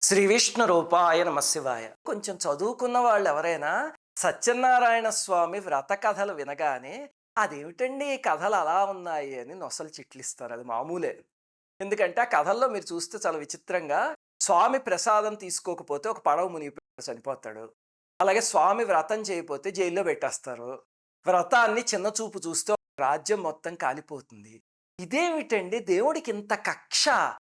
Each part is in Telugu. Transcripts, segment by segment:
శ్రీ విష్ణు రూపాయ నమశివాయ. కొంచెం చదువుకున్న వాళ్ళు ఎవరైనా సత్యనారాయణ స్వామి వ్రత కథలు వినగానే అదేమిటండి ఈ కథలు అలా ఉన్నాయి అని నొసలు చిట్లిస్తారు. అది మామూలే. ఎందుకంటే ఆ కథల్లో మీరు చూస్తే చాలా విచిత్రంగా స్వామి ప్రసాదం తీసుకోకపోతే ఒక పడవ మునిగిపోయి చనిపోతాడు. అలాగే స్వామి వ్రతం చేయకపోతే జైల్లో పెట్టేస్తారు. వ్రతాన్ని చిన్న చూపు చూస్తే రాజ్యం మొత్తం కాలిపోతుంది. ఇదేమిటండి దేవుడికి ఇంత కక్ష?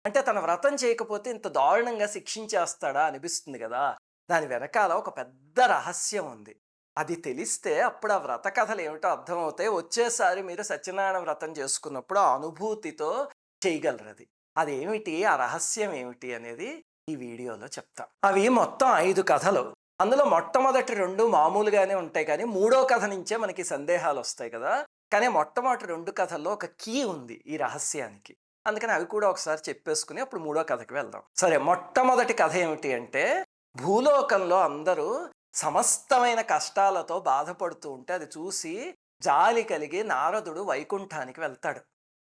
అంటే తన వ్రతం చేయకపోతే ఇంత దారుణంగా శిక్షించేస్తాడా అనిపిస్తుంది కదా! దాని వెనకాల ఒక పెద్ద రహస్యం ఉంది. అది తెలిస్తే అప్పుడు ఆ వ్రత కథలు ఏమిటో అర్థమవుతాయి. వచ్చేసారి మీరు సత్యనారాయణ వ్రతం చేసుకున్నప్పుడు ఆ అనుభూతితో చేయగలరది. అదేమిటి? ఆ రహస్యం ఏమిటి అనేది ఈ వీడియోలో చెప్తా. అవి మొత్తం 5 కథలు. అందులో మొట్టమొదటి 2 మామూలుగానే ఉంటాయి కానీ, మూడో కథ నుంచే మనకి సందేహాలొస్తాయి కదా! కానీ మొట్టమొదటి 2 కథల్లో ఒక కీ ఉంది ఈ రహస్యానికి. అందుకని అవి కూడా ఒకసారి చెప్పేసుకుని అప్పుడు మూడో కథకి వెళ్దాం. సరే, మొట్టమొదటి కథ ఏమిటి అంటే, భూలోకంలో అందరూ సమస్తమైన కష్టాలతో బాధపడుతూ ఉంటే అది చూసి జాలి కలిగి నారదుడు వైకుంఠానికి వెళ్తాడు.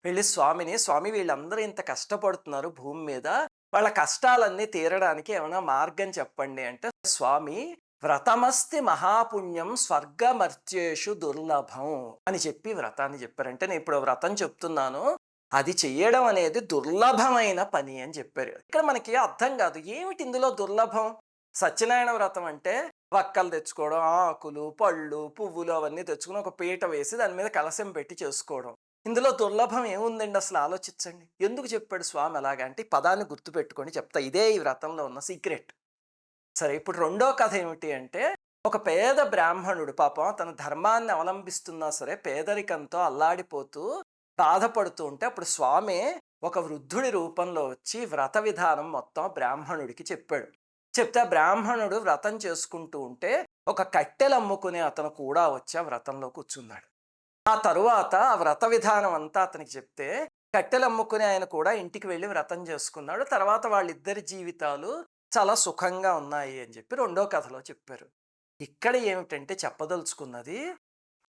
వెళ్ళి స్వామిని, స్వామి వీళ్ళందరూ ఇంత కష్టపడుతున్నారు భూమి మీద, వాళ్ళ కష్టాలన్నీ తీరడానికి ఏమైనా మార్గం చెప్పండి అంటే, స్వామి వ్రతమస్తి మహాపుణ్యం స్వర్గమర్త్యేషు దుర్లభం అని చెప్పి వ్రతాన్ని చెప్పారంటే, నేను ఇప్పుడు వ్రతం చెప్తున్నాను, అది చెయ్యడం అనేది దుర్లభమైన పని అని చెప్పారు. ఇక్కడ మనకి అర్థం కాదు ఏమిటి ఇందులో దుర్లభం. సత్యనారాయణ వ్రతం అంటే వక్కలు తెచ్చుకోవడం, ఆకులు పళ్ళు పువ్వులు అవన్నీ తెచ్చుకుని ఒక పీట వేసి దాని మీద కలశం పెట్టి చేసుకోవడం. ఇందులో దుర్లభం ఏముందండి అసలు ఆలోచించండి. ఎందుకు చెప్పాడు స్వామి అలాగా అంటే, ఈ పదాన్ని గుర్తుపెట్టుకొని చెప్తా. ఇదే ఈ వ్రతంలో ఉన్న సీక్రెట్. సరే, ఇప్పుడు రెండో కథ ఏమిటి అంటే, ఒక పేద బ్రాహ్మణుడు పాపం తన ధర్మాన్ని అవలంబిస్తున్నా సరే పేదరికంతో అల్లాడిపోతూ బాధపడుతూ ఉంటే అప్పుడు స్వామి ఒక వృద్ధుడి రూపంలో వచ్చి వ్రత విధానం మొత్తం బ్రాహ్మణుడికి చెప్పాడు. చెప్తే ఆ బ్రాహ్మణుడు వ్రతం చేసుకుంటూ ఉంటే ఒక కట్టెలు అమ్ముకునే అతను కూడా వచ్చి ఆ వ్రతంలో కూర్చున్నాడు. ఆ తరువాత ఆ వ్రత విధానం అంతా అతనికి చెప్తే కట్టెలు అమ్ముకునే ఆయన కూడా ఇంటికి వెళ్ళి వ్రతం చేసుకున్నాడు. తర్వాత వాళ్ళిద్దరి జీవితాలు చాలా సుఖంగా ఉన్నాయి అని చెప్పి రెండో కథలో చెప్పారు. ఇక్కడ ఏమిటంటే చెప్పదలుచుకున్నది,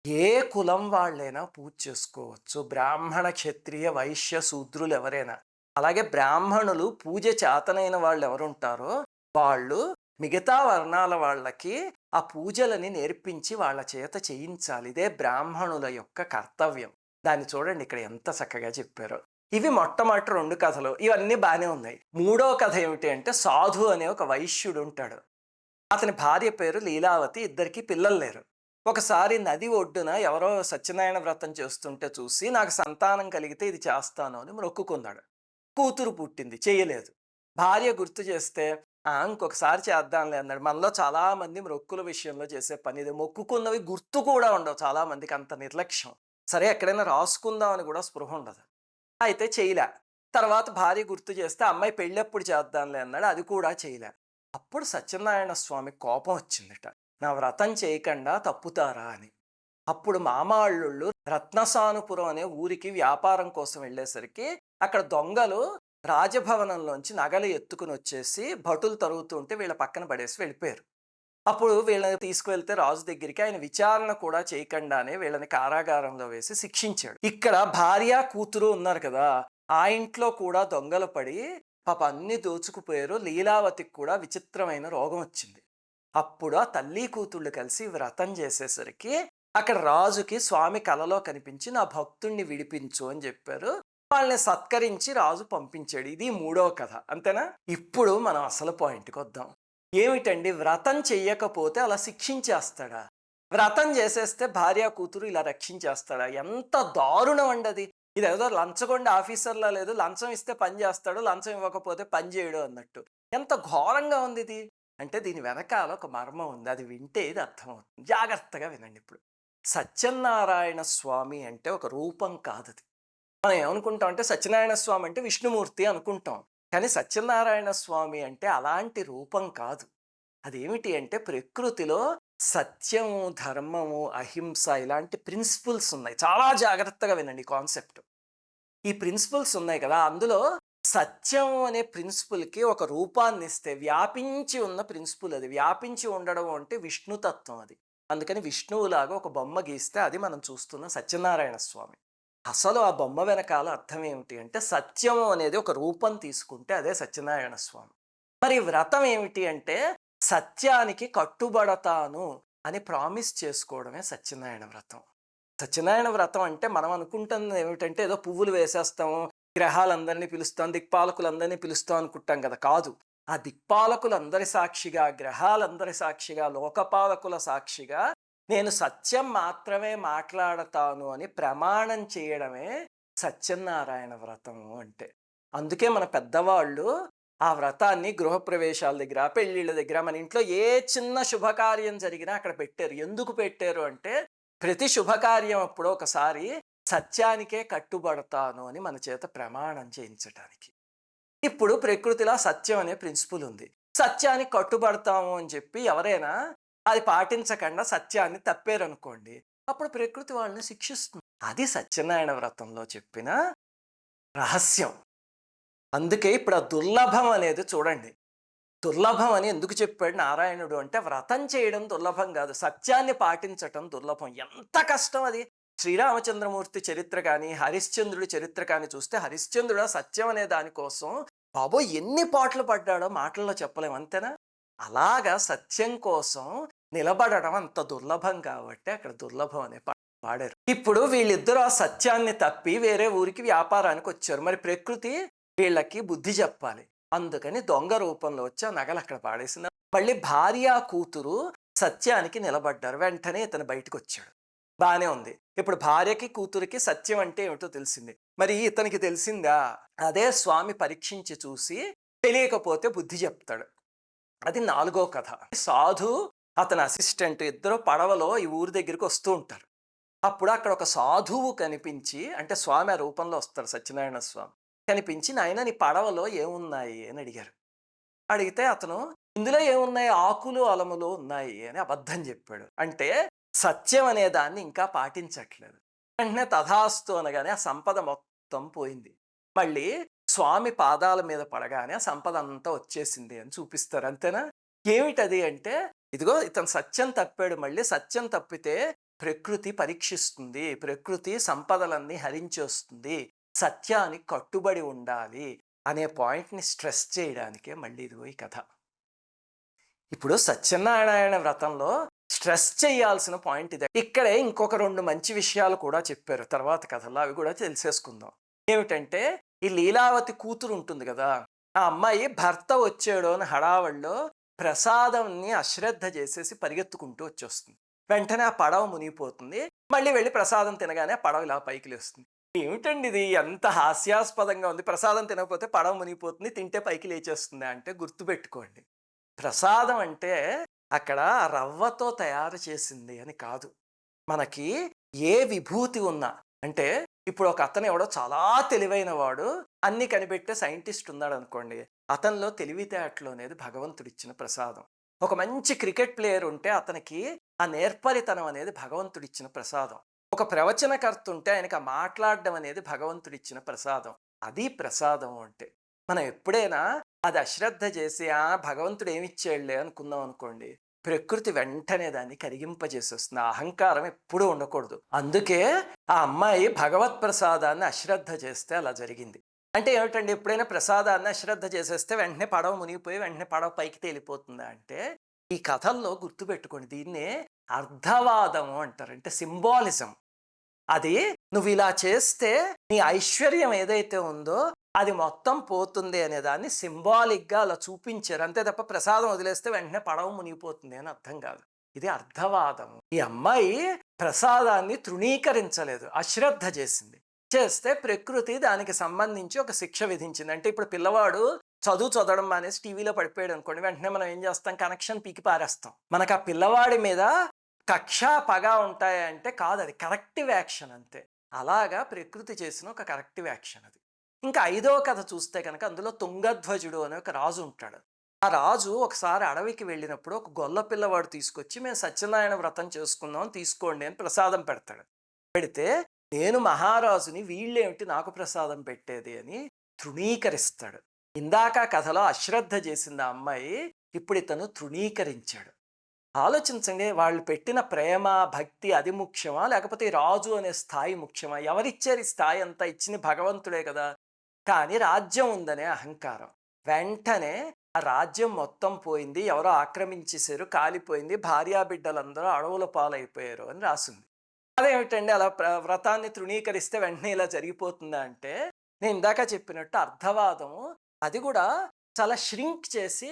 ఏ కులం వాళ్ళైనా పూజ చేసుకోవచ్చు. బ్రాహ్మణ క్షత్రియ వైశ్య శూద్రులు ఎవరైనా. అలాగే బ్రాహ్మణులు పూజ చేతనైన వాళ్ళు ఎవరుంటారో వాళ్ళు మిగతా వర్ణాల వాళ్ళకి ఆ పూజలని నేర్పించి వాళ్ళ చేత చేయించాలి. ఇదే బ్రాహ్మణుల యొక్క కర్తవ్యం. దాన్ని చూడండి ఇక్కడ ఎంత చక్కగా చెప్పారో. ఇవి మొట్టమొదటి 2 కథలు. ఇవన్నీ బాగానే ఉన్నాయి. మూడో కథ ఏమిటి అంటే, సాధు అనే ఒక వైశ్యుడు ఉంటాడు. అతని భార్య పేరు లీలావతి. ఇద్దరికి పిల్లలు లేరు. ఒకసారి నది ఒడ్డున ఎవరో సత్యనారాయణ వ్రతం చేస్తుంటే చూసి, నాకు సంతానం కలిగితే ఇది చేస్తాను అని మొక్కుకున్నాడు. కూతురు పుట్టింది, చేయలేదు. భార్య గుర్తు చేస్తే, ఇంకొకసారి చేద్దాంలే అన్నాడు. మనలో చాలామంది మొక్కుల విషయంలో చేసే పని ఇది. మొక్కుకున్నవి గుర్తు కూడా ఉండవు చాలామందికి, అంత నిర్లక్ష్యం. సరే, ఎక్కడైనా రాసుకుందాం అని కూడా స్పృహ ఉండదు. అయితే చేయలే. తర్వాత భార్య గుర్తు చేస్తే, అమ్మాయి పెళ్ళెప్పుడు చేద్దాంలే అన్నాడు. అది కూడా చేయలే. అప్పుడు సత్యనారాయణ స్వామి కోపం వచ్చిందట, నా వ్రతం చేయకుండా తప్పుతారా అని. అప్పుడు మామాళ్ళుళ్ళు రత్నసానుపురం అనే ఊరికి వ్యాపారం కోసం వెళ్ళేసరికి అక్కడ దొంగలు రాజభవనంలోంచి నగలు ఎత్తుకుని వచ్చేసి భటులు తరుగుతూ ఉంటే వీళ్ళ పక్కన పడేసి వెళ్ళిపోయారు. అప్పుడు వీళ్ళని తీసుకువెళ్తే రాజు దగ్గరికి ఆయన విచారణ కూడా చేయకుండానే వీళ్ళని కారాగారంలో వేసి శిక్షించాడు. ఇక్కడ భార్య కూతురు ఉన్నారు కదా, ఆ ఇంట్లో కూడా దొంగలు పడి పాప అన్ని దోచుకుపోయారు. లీలావతికి కూడా విచిత్రమైన రోగం వచ్చింది. అప్పుడు ఆ తల్లి కూతుళ్ళు కలిసి వ్రతం చేసేసరికి అక్కడ రాజుకి స్వామి కలలో కనిపించి, నా భక్తుణ్ణి విడిపించు అని చెప్పారు. వాళ్ళని సత్కరించి రాజు పంపించాడు. ఇది మూడో కథ. అంతేనా? ఇప్పుడు మనం అసలు పాయింట్కి వద్దాం. ఏమిటండి, వ్రతం చెయ్యకపోతే అలా శిక్షించేస్తాడా? వ్రతం చేసేస్తే భార్య కూతురు ఇలా రక్షించేస్తాడా? ఎంత దారుణం అండి అది. ఇదేదో లంచగొండ ఆఫీసర్లా లేదు, లంచం ఇస్తే పని చేస్తాడు, లంచం ఇవ్వకపోతే పని చేయడు అన్నట్టు. ఎంత ఘోరంగా ఉంది ఇది. అంటే దీని వెనకాల ఒక మర్మం ఉంది. అది వింటే ఇది అర్థమవుతుంది. జాగ్రత్తగా వినండి. ఇప్పుడు సత్యనారాయణ స్వామి అంటే ఒక రూపం కాదది. మనం ఏమనుకుంటాం అంటే సత్యనారాయణ స్వామి అంటే విష్ణుమూర్తి అనుకుంటాం. కానీ సత్యనారాయణ స్వామి అంటే అలాంటి రూపం కాదు. అదేమిటి అంటే, ప్రకృతిలో సత్యము, ధర్మము, అహింస ఇలాంటి ప్రిన్సిపల్స్ ఉన్నాయి. చాలా జాగ్రత్తగా వినండి కాన్సెప్ట్. ఈ ప్రిన్సిపల్స్ ఉన్నాయి కదా, అందులో సత్యం అనే ప్రిన్సిపల్కి ఒక రూపాన్ని ఇస్తే వ్యాపించి ఉన్న ప్రిన్సిపల్ అది. వ్యాపించి ఉండడం అంటే విష్ణుతత్వం అది. అందుకని విష్ణువులాగా ఒక బొమ్మ గీస్తే అది మనం చూస్తున్న సత్యనారాయణ స్వామి. అసలు ఆ బొమ్మ వెనకాల అర్థం ఏమిటి అంటే, సత్యము అనేది ఒక రూపం తీసుకుంటే అదే సత్యనారాయణ స్వామి. మరి వ్రతం ఏమిటి అంటే సత్యానికి కట్టుబడతాను అని ప్రామిస్ చేసుకోవడమే సత్యనారాయణ వ్రతం. సత్యనారాయణ వ్రతం అంటే మనం అనుకుంటుంది ఏమిటంటే ఏదో పువ్వులు వేసేస్తాము, గ్రహాలందరినీ పిలుస్తాం, దిక్పాలకులందరినీ పిలుస్తాం అనుకుంటాం కదా! కాదు. ఆ దిక్పాలకులందరి సాక్షిగా, గ్రహాలందరి సాక్షిగా, లోకపాలకుల సాక్షిగా నేను సత్యం మాత్రమే మాట్లాడతాను అని ప్రమాణం చేయడమే సత్యనారాయణ వ్రతము అంటే. అందుకే మన పెద్దవాళ్ళు ఆ వ్రతాన్ని గృహప్రవేశాల దగ్గర, పెళ్ళిళ్ళ దగ్గర, మన ఇంట్లో ఏ చిన్న శుభకార్యం జరిగినా అక్కడ పెట్టారు. ఎందుకు పెట్టారు అంటే ప్రతి శుభకార్యం అప్పుడు ఒకసారి సత్యానికే కట్టుబడతాను అని మన చేత ప్రమాణం చేయించటానికి. ఇప్పుడు ప్రకృతిలో సత్యం అనే ప్రిన్సిపల్ ఉంది. సత్యానికి కట్టుబడతాము అని చెప్పి ఎవరైనా అది పాటించకుండా సత్యాన్ని తప్పారనుకోండి, అప్పుడు ప్రకృతి వాళ్ళని శిక్షిస్తుంది. అది సత్యనారాయణ వ్రతంలో చెప్పిన రహస్యం. అందుకే ఇప్పుడు ఆ దుర్లభం అనేది చూడండి. దుర్లభం అని ఎందుకు చెప్పాడు నారాయణుడు అంటే వ్రతం చేయడం దుర్లభం కాదు, సత్యాన్ని పాటించటం దుర్లభం. ఎంత కష్టం అది. శ్రీరామచంద్రమూర్తి చరిత్ర కానీ, హరిశ్చంద్రుడి చరిత్ర కానీ చూస్తే హరిశ్చంద్రుడు ఆ సత్యం అనే దానికోసం బాబోయ్ ఎన్ని పాటలు పడ్డాడో మాటల్లో చెప్పలేం, అంతేనా? అలాగా సత్యం కోసం నిలబడడం అంత దుర్లభం కాబట్టి అక్కడ దుర్లభం అనే పాట పాడారు. ఇప్పుడు వీళ్ళిద్దరూ ఆ సత్యాన్ని తప్పి వేరే ఊరికి వ్యాపారానికి వచ్చారు. మరి ప్రకృతి వీళ్ళకి బుద్ధి చెప్పాలి. అందుకని దొంగ రూపంలో వచ్చి ఆ నగలు అక్కడ పాడేసింది. మళ్ళీ భార్య కూతురు సత్యానికి నిలబడ్డారు. వెంటనే ఇతను బయటకు వచ్చాడు. బానే ఉంది. ఇప్పుడు భార్యకి కూతురికి సత్యం అంటే ఏమిటో తెలిసింది. మరి ఇతనికి తెలిసిందా? అదే స్వామి పరీక్షించి చూసి తెలియకపోతే బుద్ధి చెప్తాడు. అది 4వ కథ. సాధు అతని అసిస్టెంట్ ఇద్దరు పడవలో ఈ ఊరి దగ్గరికి వస్తూ ఉంటారు. అప్పుడు అక్కడ ఒక సాధువు కనిపించి, అంటే స్వామి ఆ రూపంలో వస్తారు, సత్యనారాయణ స్వామి కనిపించి, నాయన నీ పడవలో ఏమున్నాయి అని అడిగారు. అడిగితే అతను ఇందులో ఏమున్నాయి, ఆకులు అలములు ఉన్నాయి అని అబద్ధం చెప్పాడు. అంటే సత్యం అనే దాన్ని ఇంకా పాటించట్లేదు. వెంటనే తథాస్తు అనగానే ఆ సంపద మొత్తం పోయింది. మళ్ళీ స్వామి పాదాల మీద పడగానే ఆ సంపద అంతా వచ్చేసింది అని చూపిస్తారు, అంతేనా? ఏమిటది అంటే ఇదిగో ఇతను సత్యం తప్పాడు. మళ్ళీ సత్యం తప్పితే ప్రకృతి పరీక్షిస్తుంది, ప్రకృతి సంపదలన్నీ హరించేస్తుంది, సత్యానికి కట్టుబడి ఉండాలి అనే పాయింట్ని స్ట్రెస్ చేయడానికే మళ్ళీ ఇదిగో ఈ కథ. ఇప్పుడు సత్యనారాయణ వ్రతంలో స్ట్రెస్ చేయాల్సిన పాయింట్ ఇదే. ఇక్కడే ఇంకొక 2 మంచి విషయాలు కూడా చెప్పారు తర్వాత కథలో, అవి కూడా తెలిసేసుకుందాం. ఏమిటంటే ఈ లీలావతి కూతురు ఉంటుంది కదా, ఆ అమ్మాయి భర్త వచ్చాడు అని హడావడిలో ప్రసాదంని అశ్రద్ధ చేసేసి పరిగెత్తుకుంటూ వచ్చేస్తుంది. వెంటనే ఆ పడవ మునిగిపోతుంది. మళ్ళీ వెళ్ళి ప్రసాదం తినగానే ఆ పడవ ఇలా పైకి లేస్తుంది. ఏమిటండి ఇది, ఎంత హాస్యాస్పదంగా ఉంది. ప్రసాదం తినకపోతే పడవ మునిగిపోతుంది, తింటే పైకి లేచేస్తుంది అంటే గుర్తుపెట్టుకోండి, ప్రసాదం అంటే అక్కడ రవ్వతో తయారు చేసింది అని కాదు. మనకి ఏ విభూతి ఉన్నా, అంటే ఇప్పుడు ఒక అతను ఎవడో చాలా తెలివైన వాడు, అన్ని కనిపెట్టే సైంటిస్ట్ ఉన్నాడు అనుకోండి, అతనిలో తెలివితేటలు అనేది భగవంతుడిచ్చిన ప్రసాదం. ఒక మంచి క్రికెట్ ప్లేయర్ ఉంటే అతనికి ఆ నేర్పరితనం అనేది భగవంతుడిచ్చిన ప్రసాదం. ఒక ప్రవచనకర్త ఉంటే ఆయనకి ఆ మాట్లాడడం అనేది భగవంతుడిచ్చిన ప్రసాదం. అది ప్రసాదం అంటే. మనం ఎప్పుడైనా అది అశ్రద్ధ చేసి భగవంతుడు ఏమిచ్చాడులే అనుకుందాం అనుకోండి, ప్రకృతి వెంటనే దాన్ని కరిగింపజేసేస్తుంది. ఆ అహంకారం ఎప్పుడూ ఉండకూడదు. అందుకే ఆ అమ్మాయి భగవత్ ప్రసాదాన్ని అశ్రద్ధ చేస్తే అలా జరిగింది. అంటే ఏమిటండి, ఎప్పుడైనా ప్రసాదాన్ని అశ్రద్ధ చేసేస్తే వెంటనే పడవ మునిగిపోయి వెంటనే పడవ పైకి తేలిపోతుందా అంటే, ఈ కథల్లో గుర్తుపెట్టుకోండి, దీన్నే అర్థవాదము అంటారు, అంటే సింబాలిజం. అది నువ్వు ఇలా చేస్తే నీ ఐశ్వర్యం ఏదైతే ఉందో అది మొత్తం పోతుంది అనే దాన్ని సింబాలిక్గా అలా చూపించారు, అంతే తప్ప ప్రసాదం వదిలేస్తే వెంటనే పడవ మునిగిపోతుంది అని అర్థం కాదు. ఇది అర్థవాదం. ఈ అమ్మాయి ప్రసాదాన్ని తృణీకరించలేదు, అశ్రద్ధ చేసింది. చేస్తే ప్రకృతి దానికి సంబంధించి ఒక శిక్ష విధించింది. అంటే ఇప్పుడు పిల్లవాడు చదవడం మానేసి టీవీలో పడిపోయాడు అనుకోండి, వెంటనే మనం ఏం చేస్తాం, కనెక్షన్ పీకి పారేస్తాం. మనకు ఆ పిల్లవాడి మీద కక్ష పగ ఉంటాయంటే కాదు, అది కరెక్టివ్ యాక్షన్ అంతే. అలాగా ప్రకృతి చేసిన ఒక కరెక్టివ్ యాక్షన్ అది. ఇంకా 5వ కథ చూస్తే కనుక అందులో తుంగధ్వజుడు అనే ఒక రాజు ఉంటాడు. ఆ రాజు ఒకసారి అడవికి వెళ్ళినప్పుడు ఒక గొల్ల పిల్లవాడు తీసుకొచ్చి, మేము సత్యనారాయణ వ్రతం చేసుకుందాం తీసుకోండి అని ప్రసాదం పెడతాడు. పెడితే నేను మహారాజుని, వీళ్ళేమిటి నాకు ప్రసాదం పెట్టేది అని తృణీకరిస్తాడు. ఇందాక కథలో అశ్రద్ధ చేసింది ఆ అమ్మాయి, ఇప్పుడు ఇతను తృణీకరించాడు. ఆలోచించండి, వాళ్ళు పెట్టిన ప్రేమ భక్తి అది ముఖ్యమా, లేకపోతే రాజు అనే స్థాయి ముఖ్యమా? ఎవరిచ్చారు ఈ స్థాయి అంతా? ఇచ్చింది భగవంతుడే కదా. కానీ రాజ్యం ఉందనే అహంకారం. వెంటనే ఆ రాజ్యం మొత్తం పోయింది. ఎవరో ఆక్రమించేసారు. కాలిపోయింది. భార్యాబిడ్డలందరూ అడవుల పాలైపోయారు అని రాసుంది. అదేమిటండి అలా వ్రతాన్ని తృణీకరిస్తే వెంటనే ఇలా జరిగిపోతుందా అంటే, నేను ఇందాక చెప్పినట్టు అర్థవాదము అది గూడా చాలా ష్రింక్ చేసి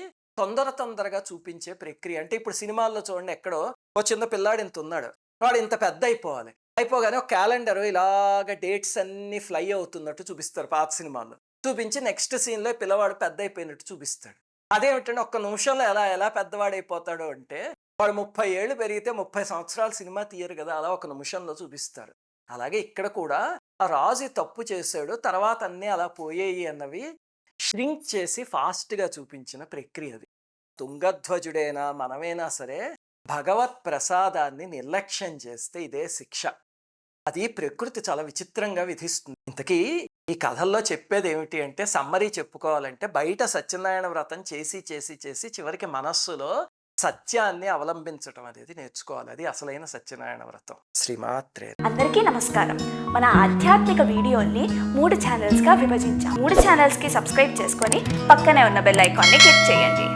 తొందరగా చూపించే ప్రక్రియ. అంటే ఇప్పుడు సినిమాల్లో చూడండి ఎక్కడో ఓ చిన్న పిల్లాడు ఇంతున్నాడు. వాడు ఇంత పెద్దయిపోవాలి. అయిపోగానే ఒక క్యాలెండరు ఇలాగ డేట్స్ అన్నీ ఫ్లై అవుతున్నట్టు చూపిస్తారు పాత సినిమాల్లో. చూపించి నెక్స్ట్ సీన్‌లో పిల్లవాడు పెద్దయిపోయినట్టు చూపిస్తాడు. అదేమిటంటే ఒక్క నిమిషంలో ఎలా పెద్దవాడైపోతాడు అంటే, వాడు 30 ఏళ్ళు పెరిగితే 30 సంవత్సరాలు సినిమా తీయరు గదా! అలా ఒక నిమిషంలో చూపిస్తారు. అలాగే ఇక్కడ కూడా ఆ రాజు ఈ తప్పు చేశాడు. తర్వాత అన్నీ అలా పోయాయి అన్నవి ష్రింక్ చేసి ఫాస్ట్‌గా చూపించిన ప్రక్రియ అది. తుంగధ్వజుడైనా మనమైనా సరే భగవత్ ప్రసాదాన్ని నిర్లక్ష్యం చేస్తే ఇదే శిక్ష. అది ప్రకృతి చాలా విచిత్రంగా విధిస్తుంది. ఇంతకీ ఈ కథల్లో చెప్పేదేమిటి అంటే సమ్మరీ చెప్పుకోవాలంటే బయట సత్యనారాయణ వ్రతం చేసి చివరికి మనస్సులో సత్యాన్ని అవలంబించటం అనేది నేర్చుకోవాలి. అది అసలైన సత్యనారాయణ వ్రతం. శ్రీమాత్రే. అందరికీ నమస్కారం. మన ఆధ్యాత్మిక వీడియోల్ని 3 ఛానల్స్గా విభజించాం. 3 ఛానల్స్కి సబ్స్క్రైబ్ చేసుకొని పక్కనే ఉన్న బెల్ ఐకాన్ని క్లిక్ చేయండి.